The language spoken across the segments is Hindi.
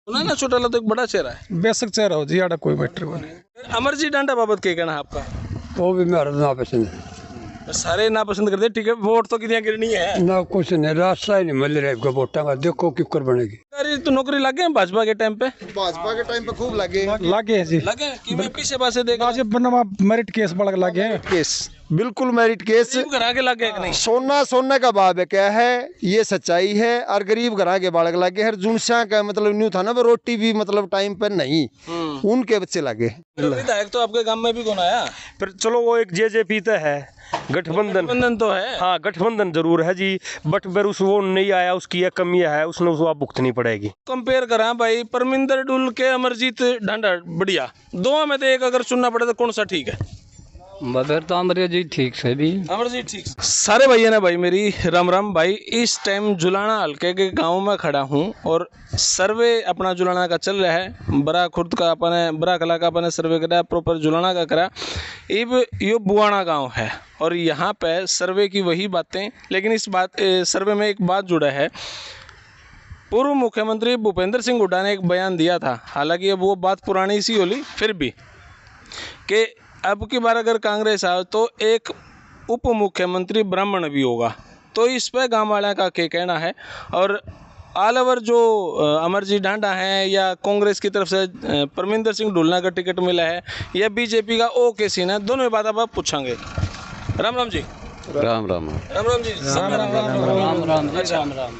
सुना ना चौटाला तो एक बड़ा चेहरा है। बेशक चेहरा हो जी, आड़ा कोई मैटर को नहीं। अमरजीत डांडा बाबत क्या कहना है आपका? वो भी मेरा ना पसंद है सारे ना पसंद करते, ठीक है, वोट तो कितनी गिरनी है ना, कुछ नहीं, रास्ता ही नहीं मिल रहा है वोटा का। देखो किकर बनेगी। सरकारी तो नौकरी लगे हैं भाजपा के टाइम पे? भाजपा के टाइम पे खूब लगे लागे है जी, लगे कि मैं पीछे पासे देखा आज बनवा मेरिट केस बड़ा लागे है। केस, बिल्कुल मेरिट केस। गरीब घर आगे लगे कि नहीं? सोना सोने का भाव है क्या है, ये सच्चाई है। और गरीब घरा के बालक लागे हर जुनसा का मतलब न्यू था ना, वो रोटी भी मतलब टाइम पर नहीं, उनके बच्चे लागे। विधायक तो आपके गांव में भी कौन आया? फिर चलो वो एक जेजेपी तो है, गठबंधन तो है। हाँ गठबंधन जरूर है जी, बट फिर उस वो नहीं आया, उसकी एक कमी है, उसने उसको आप भुगतनी पड़ेगी। कंपेयर करा भाई, परमिंदर डुल के अमरजीत डांडा बढ़िया, दोनों में तो एक अगर चुनना पड़े तो कौन सा ठीक है? मगर तो अमरजीत ठीक से भी। अमरजीत ठीक। सारे भैया ना भाई मेरी राम राम भाई। इस टाइम जुलाना हल्के के गांव में खड़ा हूं और सर्वे अपना जुलाना का चल रहा है। बड़ा खुर्द का अपने बड़ा कला का अपने सर्वे करा, प्रॉपर जुलाना का करा। अब यो बुआना गांव है और यहाँ पे सर्वे की वही बातें, लेकिन इस बात सर्वे में एक बात जुड़ा है। पूर्व मुख्यमंत्री भूपेंद्र सिंह हुड्डा ने एक बयान दिया था, हालांकि अब वो बात पुरानी सी होली, फिर भी कि अब की बार अगर कांग्रेस आए तो एक उप मुख्यमंत्री ब्राह्मण भी होगा। तो इस पर गाँव वाले का क्या कहना है? और ऑल ओवर जो अमरजीत डांडा है या कांग्रेस की तरफ से परमिंदर सिंह ढुलना का टिकट मिला है या बीजेपी का ओ के सीन है, दोनों बात अब आप पूछेंगे। राम राम जी। राम राम राम राम जी। राम राम अच्छा। राम राम।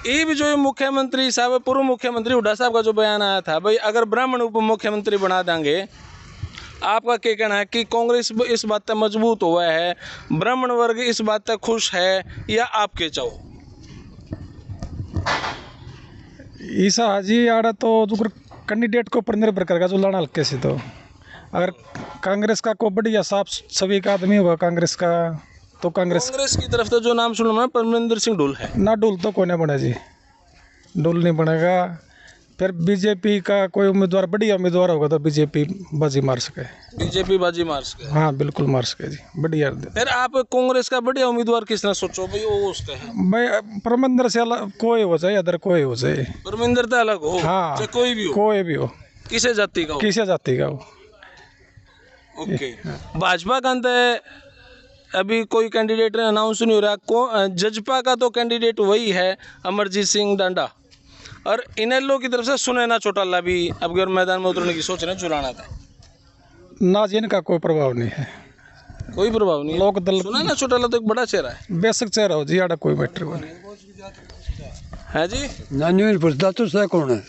ये भी जो मुख्यमंत्री साहब, पूर्व मुख्यमंत्री हुड्डा साहब का जो बयान आया था भाई, अगर ब्राह्मण उप मुख्यमंत्री बना देंगे, आपका क्या कहना है कि कांग्रेस इस बात तक मजबूत हुआ है, ब्राह्मण वर्ग इस बात तक खुश है, या आपके चाहो? ईसा हाजी आड़ा तो कैंडिडेट के ऊपर निर्भर करेगा जो लड़ा हल्के से। तो अगर कांग्रेस का को बढ़िया साफ सभी का आदमी होगा कांग्रेस का, तो कांग्रेस की तरफ तो जो नाम सुना परमिंदर सिंह ढुल है ना। डुल तो कोई ना बने जी, डुल नहीं बनेगा। फिर बीजेपी का कोई उम्मीदवार बढ़िया उम्मीदवार होगा तो बीजेपी बाजी मार सके। बीजेपी बाजी मार सके? हाँ बिल्कुल मार सके जी, बढ़िया। फिर आप कांग्रेस का बढ़िया उम्मीदवार किसने सोचो भाई वो उसका है? भाई परमिंदर से अलग कोई हो जाए, अदर कोई हो जाए। परमिंदर तो अलग हो, हाँ चाहे कोई भी हो, कोई भी हो, किसे जाति का हो, किसे जाति का हो। ओके। भाजपा का अंत अभी कोई कैंडिडेट अनाउंस नहीं हो रहा। जजपा का तो कैंडिडेट वही है अमरजीत सिंह डांडा, और इनेलो की तरफ से सुनैना चौटाला भी अब अगर मैदान में उतरने की सोच रहे हैं, चुराना था ना जी, इनका कोई प्रभाव नहीं है। कोई प्रभाव नहीं। लोक दल सुनैना चौटाला तो एक बड़ा चेहरा है। बेशक चेहरा हो जी, आड़ा कोई मैटर को नहीं है जी। नानी पूछता तो सही कौन है?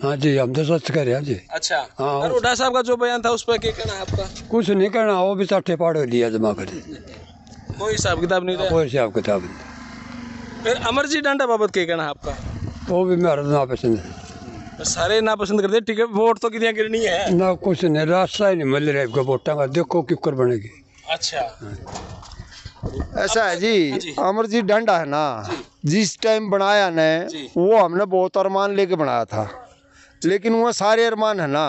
हाँ जी, हम तो सच कह रहे हैं जी। अच्छा। हाँ। और हुड्डा साहब का जो बयान था उस पर क्या कहना है आपका? कुछ नहीं करना, वो भी साठे पाड़ो लिया जमा कर, कोई हिसाब किताब नहीं रहा। कोई हिसाब किताब नहीं। फिर अमरजीत डांडा बाबत क्या कहना है आपका? वो भी मेरा ना पसंद है सारे ना पसंद करते, ठीक है, वोट तो कितनी गिरनी है ना, कुछ नहीं, रास्ता ही नहीं मिल रहा है वोटा का। देखो किकर बनेगी। अच्छा। ऐसा है जी, अमरजीत डांडा है ना, जिस टाइम बनाया ने वो हमने बहुत अरमान लेके बनाया था, लेकिन वो सारे अरमान है ना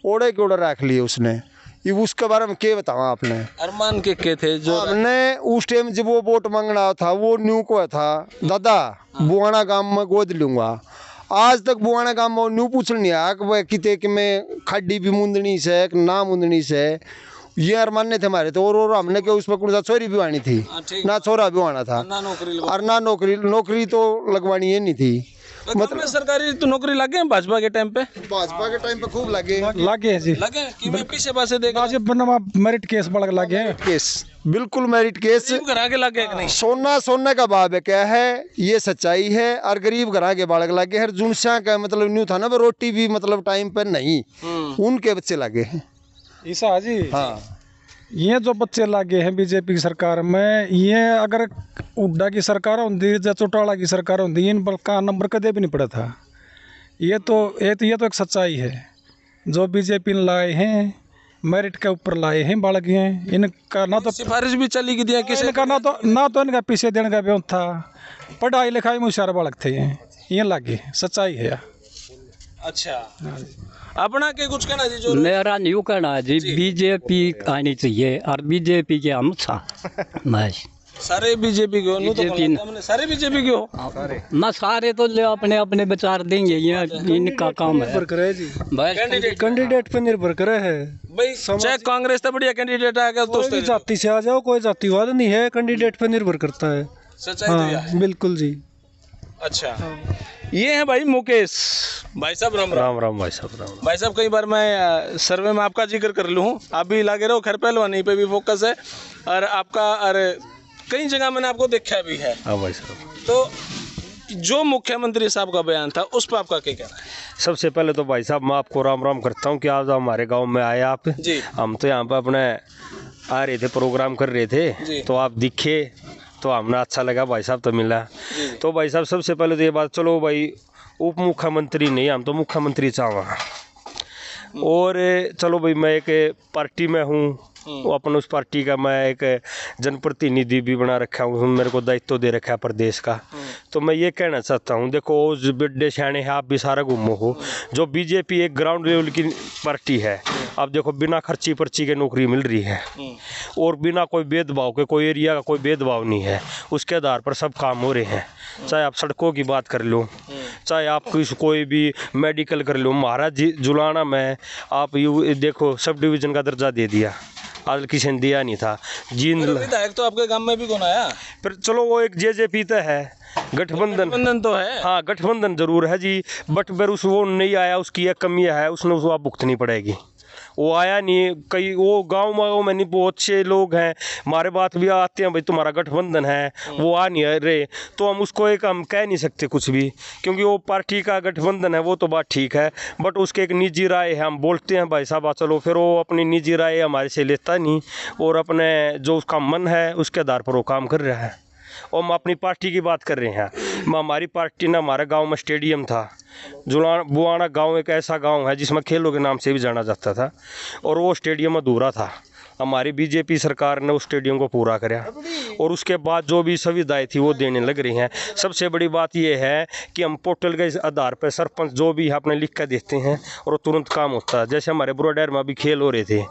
ओढ़े के ओढ़े रख लिए उसने। ये उसके बारे में क्या बताऊँ आपने? अरमान के थे जो हमने उस टाइम जब वो वोट मांगना था, वो न्यू को था दादा बुआना गांव में गोद लूंगा। आज तक बुआना गांव में न्यू पूछ नहीं आया कि किते कि मैं खड्डी भी मुंदनी से ना मुंदनी से। ये अरमान थे हमारे तो, और हमने के उस पर कौन सा छोरी भी आनी थी ना छोरा भी आना था, और ना नौकरी तो लगवानी है नहीं थी। मतलब सरकारी तो नौकरी लगे हैं भाजपा के टाइम पे? भाजपा के टाइम पे खूब लगे लागे है जी, लगे कि मैं पीछे पासे देखा। आज बनवा मेरिट केस बड़ा लागे है। केस, बिल्कुल मेरिट केस। घर आगे लगे कि नहीं? सोना सोने का भाव है क्या है, ये सच्चाई है। और गरीब घरा के बालक लागे हर जुनसा का मतलब न्यू था ना, वो रोटी भी मतलब टाइम पर नहीं, उनके बच्चे लागे हैं। ईसा हाजी। हाँ, ये जो बच्चे लागे हैं बीजेपी की सरकार में, ये अगर हुड्डा की सरकार होती या चौटाला की सरकार होती, इन पर का नंबर कदे भी नहीं पड़ा था। ये तो एक सच्चाई है जो बीजेपी ने लाए हैं, मेरिट के ऊपर लाए हैं बालक हैं। इनका ना तो सिफारिश भी चली की दिया किसी इनका ना तो इनका पीछे देने का व्यवहार था, पढ़ाई लिखाई में होशियार बालक थे ये लागे, सच्चाई है। अच्छा, अपना के कुछ कहना जी? जो मेरा न्यू कहना है जी, बीजेपी आनी चाहिए और बीजेपी के हम था बस। सारे बीजेपी के हो नु तो BJP हमने सारे बीजेपी के हो ना सारे तो ले अपने अपने विचार देंगे, ये इनका काम है करे जी बस। कैंडिडेट पे निर्भर करे है भाई चाहे कांग्रेस तो बढ़िया कैंडिडेट आ गया तो कोई भी जाति से आ जाओ, कोई जातिवाद नहीं है, कैंडिडेट पे निर्भर करता है। सच्चाई तो यह है। बिल्कुल जी। अच्छा ये है भाई मुकेश भाई साहब, राम राम। राम राम भाई साहब, राम भाई साहब कई बार मैं सर्वे में आपका जिक्र कर लूँ, आप भी लागे रहो, खैर पहलवानी पे भी फोकस है और आपका, अरे कई जगह मैंने आपको देखा भी है। हाँ भाई साहब। तो जो मुख्यमंत्री साहब का बयान था उस पर आपका क्या कहना है? सबसे पहले तो भाई साहब मैं आपको राम राम करता हूँ कि आज हमारे गांव में आए आप जी। हम तो यहाँ पर अपने आ रहे थे, प्रोग्राम कर रहे जी। थे तो आप दिखे तो हमने अच्छा लगा, भाई साहब तो मिला। तो भाई साहब सबसे पहले तो ये बात, चलो भाई उप मुख्यमंत्री नहीं, हम तो मुख्यमंत्री चाहवा। और चलो भाई मैं एक पार्टी में हूँ, वो अपन उस पार्टी का मैं एक जनप्रतिनिधि भी बना रखा हूँ, मेरे को दायित्व दे रखा है प्रदेश का। तो मैं ये कहना चाहता हूँ, देखो जो बड़े सियाने हैं आप भी सारा घूमो हो, जो बीजेपी एक ग्राउंड लेवल की पार्टी है, अब देखो बिना खर्ची पर्ची के नौकरी मिल रही है और बिना कोई भेदभाव के, कोई एरिया का कोई भेदभाव नहीं है, उसके आधार पर सब काम हो रहे हैं। चाहे आप सड़कों की बात कर लो, चाहे आप कोई भी मेडिकल कर लो। महाराज जी जुलाना में आप यू देखो सब डिवीज़न का दर्जा दे दिया, आज किसी ने दिया नहीं था। जींद विधायक तो आपके गांव में भी कौन आया? फिर चलो वो एक जेजेपी तो है, गठबंधन तो है। हाँ गठबंधन जरूर है जी, बट फिर उस वो नहीं आया, उसकी एक कमी है, उसने उसको आप भुगतनी पड़ेगी। वो आया नहीं, कई वो गाँव में नहीं, बहुत से लोग हैं हमारे बात भी आते हैं, भाई तुम्हारा गठबंधन है, वो आ नहीं रहे, तो हम उसको एक हम कह नहीं सकते कुछ भी, क्योंकि वो पार्टी का गठबंधन है, वो तो बात ठीक है, बट उसके एक निजी राय है, हम बोलते हैं भाई साहब चलो, फिर वो अपनी निजी राय हमारे से लेता नहीं और अपने जो उसका मन है उसके आधार पर वो काम कर रहा है। और हम अपनी पार्टी की बात कर रहे हैं, हमारी पार्टी ने, हमारे गांव में स्टेडियम था, बुआना गांव एक ऐसा गांव है जिसमें खेलों के नाम से भी जाना जाता था, और वो स्टेडियम अधूरा था। हमारी बीजेपी सरकार ने उस स्टेडियम को पूरा कराया और उसके बाद जो भी सुविधाएं थी वो देने लग रही हैं। सबसे बड़ी बात यह है कि हम पोर्टल के आधार पर सरपंच जो भी अपने लिख कर देते हैं और वो तुरंत काम होता है। जैसे हमारे बुराडैर में अभी खेल हो रहे थे,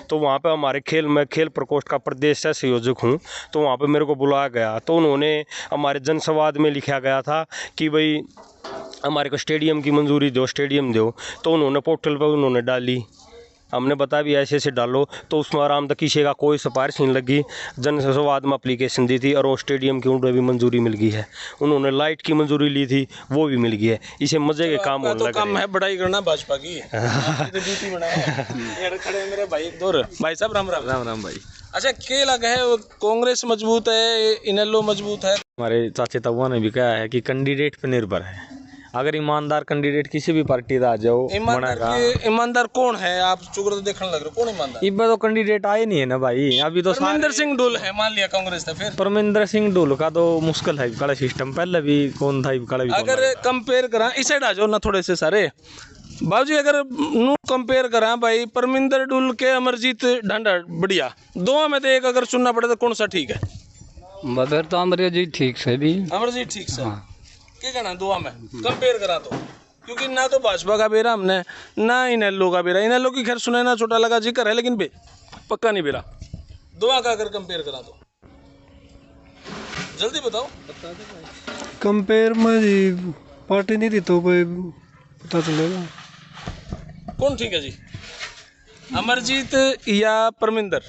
तो वहाँ पे हमारे खेल प्रकोष्ठ का प्रदेश से संयोजक हूँ, तो वहाँ पे मेरे को बुलाया गया, तो उन्होंने हमारे जनसंवाद में लिखा गया था कि भाई हमारे को स्टेडियम की मंजूरी दो, स्टेडियम दो, तो उन्होंने पोर्टल पर उन्होंने डाली, हमने बताया भी ऐसे ऐसे डालो, तो उसमें आराम तक किसी का कोई सिफारिश नहीं लगी। जनसंवाद में एप्लीकेशन दी थी और वो स्टेडियम की उन्हें भी मंजूरी मिल गई है। उन्होंने लाइट की मंजूरी ली थी, वो भी मिल गई है। इसे मजे के काम होने लगे। काम है बड़ाई करना भाजपा की खड़े मेरे भाई एक दो भाई साहब, राम राम। राम राम भाई। अच्छा क्या लगा है, कांग्रेस मजबूत है, इनेलो मजबूत है? हमारे चाचे तबुआ ने भी कहा है कि कैंडिडेट पे निर्भर है, अगर ईमानदार कैंडिडेट किसी भी पार्टी का आ जाओ ईमानदार कौन है? आप चुकर तो देखने लग रहे हो, कौन ईमानदार? इब तो कैंडिडेट आए नहीं है ना भाई, अभी तो परमिंदर सिंह डुल है, मान लिया कांग्रेस था, फिर परमिंदर सिंह डुल का तो मुश्किल है कड़ा सिस्टम, पहले भी कौन था कड़ा भी। अगर कंपेयर करा इस साइड आ जाओ ना थोड़े से सारे बाबूजी, अगर नू कंपेयर करा भाई परमिंदर डुल के अमरजीत ढांडा बढ़िया, दो में तो एक अगर चुनना पड़े तो कौन सा ठीक है? फिर तो अमरजीत ठीक से भी। अमरजीत ठीक से क्या कहना दुआ में कंपेयर करा तो, क्योंकि ना तो भाजपा का बेरा हमने, ना इनेलो का बेरा। इनेलो की खैर सुने ना छोटा लगा जिक्र है, लेकिन पक्का नहीं बेरा। दुआ का अगर कंपेयर करा तो जल्दी बताओ। कंपेयर में जी पार्टी नहीं दी तो कोई पता चलेगा कौन ठीक है जी, अमरजीत या परमिंदर?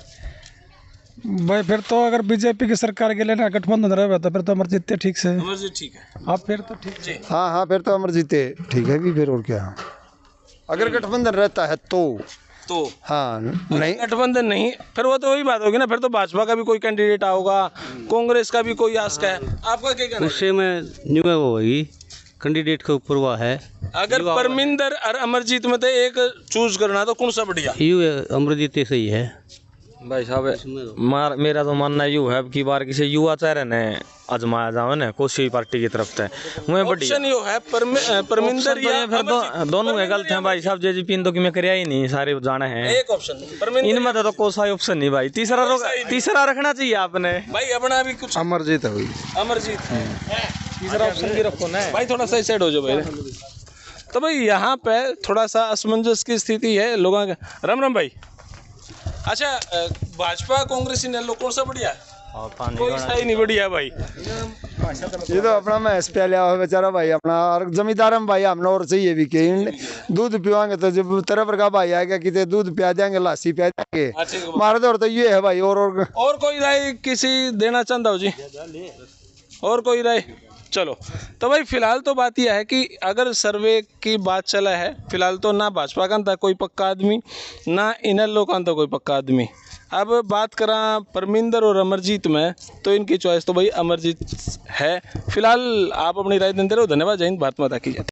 भाई फिर तो अगर बीजेपी की सरकार के लिए ना गठबंधन रहे तो फिर तो अमरजीत ठीक से। अमरजीत ठीक है, आप फिर तो ठीक जी। हाँ हाँ, फिर तो अमरजीत ठीक है भी, फिर और क्या, अगर गठबंधन रहता है तो हाँ, नहीं गठबंधन नहीं, फिर वो तो वही बात होगी ना, फिर तो भाजपा का भी कोई कैंडिडेट आओगा, कांग्रेस का भी कोई आस्क है। आपका क्या कहना है? उससे में न्यू होगी कैंडिडेट के ऊपर हुआ है। अगर परमिंदर और अमरजीत में तो एक चूज करना तो कौन सा बढ़िया? यू अमरजीत सही है भाई साहब। मेरा तो मानना यूँ है कि बार किसी युवा चेहरे ने आजमाया जाओ ना कोई पार्टी की तरफ से, मैं बढ़िया ऑप्शन यो है परमिंदर या फिर दोनों के गलत हैं भाई साहब। जेजेपी तो कि मैं कराया ही नहीं, सारे जाने हैं एक ऑप्शन परमिंदर, इनमें तो कोई सा ऑप्शन नहीं भाई। तीसरा रखना चाहिए आपने भाई अपना भी कुछ। अमरजीत है, अमरजीत तीसरा ऑप्शन भी रखो ना भाई, थोड़ा सा इस साइड हो जाओ भाई। तो भाई यहाँ पे थोड़ा सा असमंजस की स्थिति है लोगों का। राम राम भाई। अच्छा भाजपा कांग्रेस इनेलो कौन सा बढ़िया है? और पानी कोई सही नहीं बढ़िया भाई। ये तो अपना भैंस पे लिया हुआ बेचारा भाई अपना, और जमींदार में भाई हमने और चाहिए भी कि दूध पिवाएंगे तो जब तरफ का भाई आएगा कि दूध पिया देंगे, लस्सी पिया देंगे, हमारे दौर तो ये है भाई। और कोई राय किसी देना चाहता हो जी? और कोई राय? चलो तो भाई फिलहाल तो बात यह है कि अगर सर्वे की बात चला है, फिलहाल तो ना भाजपा का था कोई पक्का आदमी, ना इनर लोग था कोई पक्का आदमी। अब बात करा परमिंदर और अमरजीत में, तो इनकी चॉइस तो भाई अमरजीत है। फिलहाल आप अपनी राय देते रहो। धन्यवाद। जय हिंद, भारत माता की जय।